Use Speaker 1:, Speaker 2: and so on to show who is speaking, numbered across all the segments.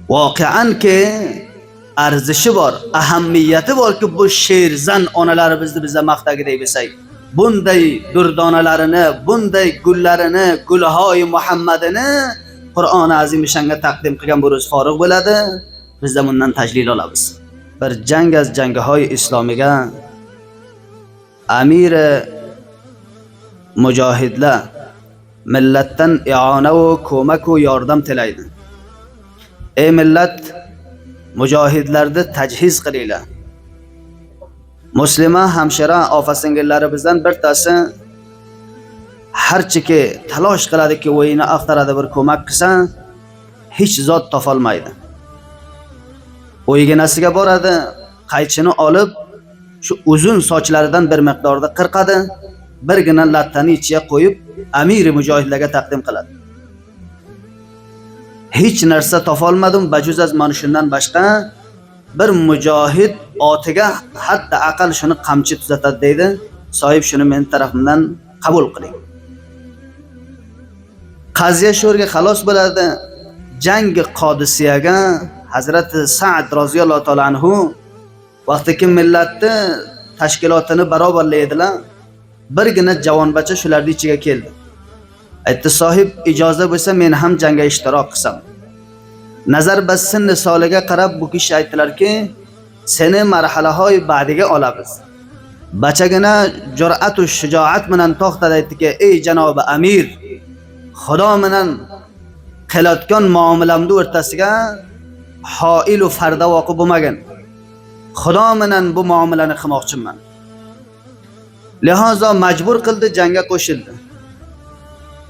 Speaker 1: Voqean ki arzishi bor, ahamiyati borki bu sherzan onalarimizni biza maqtagiday bilsak, bunday durdonalarini, bunday gullarini, gulhoy Muhammadini Qur'oni azim shanga taqdim qilgan bu ro'z forig' bo'ladi. Biz da bundan tajlil olamiz. Bir jang az jangahoy islomiga amiri mujohidlar millatdan i'ona va ko'mak va yordam tilaydi. Ey millat, mujohidlarni tajhiz qilinglar. Muslima hamshira opa-singillarimizdan birtasi harchiki talosh qiladiki, o'yini axtaradi, bir ko'mak qilsa, hech zot topolmaydi. O'yginasiga boradi, qaychini olib, shu uzun sochlaridan bir miqdorda qirqadi, birgina lattani ichiga qo'yib, amiri mujohidlarga taqdim qiladi. Hech narsa topolmadim, bajuz az mana shundan boshqa bir mujohid otiga hatta aqal shuni qamchi tuzatadi deydi. Sohib shuni men tarafimdan qabul qiling. Qaziya sho'rga xalos bo'ladi. Jangi Qodisiyaga Hazrat Sa'd roziyallohu ta'ala anhu vaqtiki millatni tashkilotini barobarlaydilar. Birgina javonbacha shularning ichiga keldi. Aytdi, sohib ijozat bo'lsa men ham jangga ishtirok qilsam. Nazar bas sinni soliga qarab bu kishi aytdilarki, seni marhalahoy ba'diga olamiz. Bachagina jur'at va shijoat bilan to'xtadi, aytdiki, ey janobi amir, Xudo bilan qilayotgan muomalamni o'rtasiga hoil va farda voqi bo'lmagan. Xudo bilan bu muomalani qilmoqchiman. Lihozo majbur qildi, jangga qo'shildi.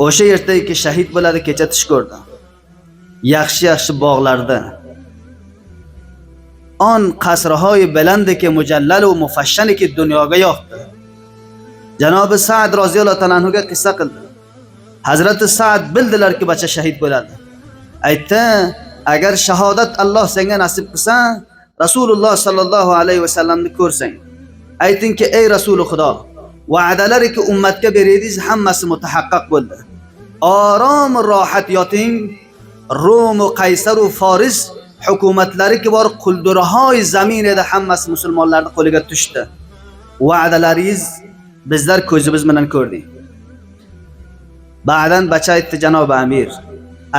Speaker 1: O'sha ertagi shahid bo'ladi, kecha tush ko'rdi. Yaxshi bog'larda on qasrhoy balandiki mujallal va mufashshaniki dunyoga yoqdi. Janobi Sa'd roziyallohu ta'ala anhuga qissa qildi. Hazrati Sa'd bildilarki bacha shahid bo'ladi. Aytdi, agar shahodat Alloh senga nasib qilsa, Rasululloh sallallohu alayhi va sallamni ko'rsang, aytingki, ey Rasuli Xudo, va'dalariki ummatga berdingiz hammasi mutahaqqaq bo'ldi. Orom rohat yoting. Rum, Qaysar va Foris hukumatlari ki bor quldurhoy zamin edi, hammasi musulmonlarning qo'liga tushdi. Va'dalaringiz bizlar ko'zimiz bilan ko'rdik. Ba'dan bacha aytdi, janob amir,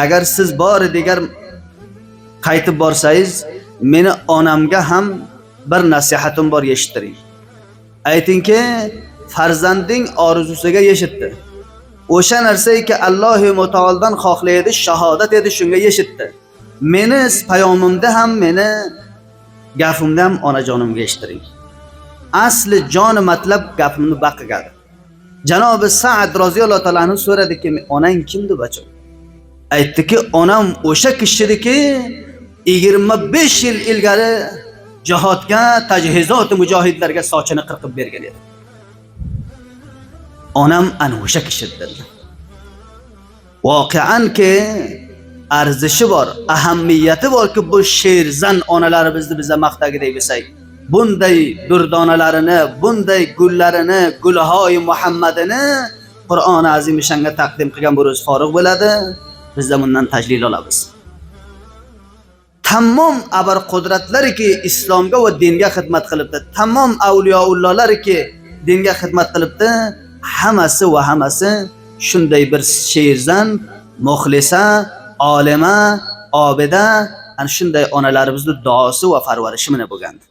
Speaker 1: agar siz bor digar qaytib borsangiz, meni onamga ham bir nasihatim bor, eshittiring. Aytingki, farzanding orzusiga yetdi. O'sha narsaki Alloh Taolodan xohlaydi, shahodat edi, shunga yetdi. Meni payomimda ham, meni gapimda ham onajonimga eshittiring. Asli joni matlab gapimni baqigadi. Janobi Sa'd roziyallohu ta'ala anhu so'radiki, onang kimdi bacho? Aytdiki, onam o'sha kishidiki 25 yil ilgari jihodga, tajhizot mujohidlarga sochini qirqib bergan edi. Onam ana o'sha kishi dedi. Voqean ki arzishi bor, ahamiyati borki bu sherzan onalarimizni biza maqtagiday bilsak, bunday durdonalarini, bunday gullarini, gulhoy Muhammadini Qur'oni azim shanga taqdim qilgan bu ro'z forig' bo'ladi. Biz da bundan tajlil olamiz. Tamom abar qudratlariki islomga va dinga xizmat qilibdi. Tamom avliyoullohlariki dinga xizmat qilibdi. Hammasi va hammasi shunday bir sherzan, muxlisa, olima, obida, ana shunday onalarimizni duosi va parvarishi bilan bo'lgandi.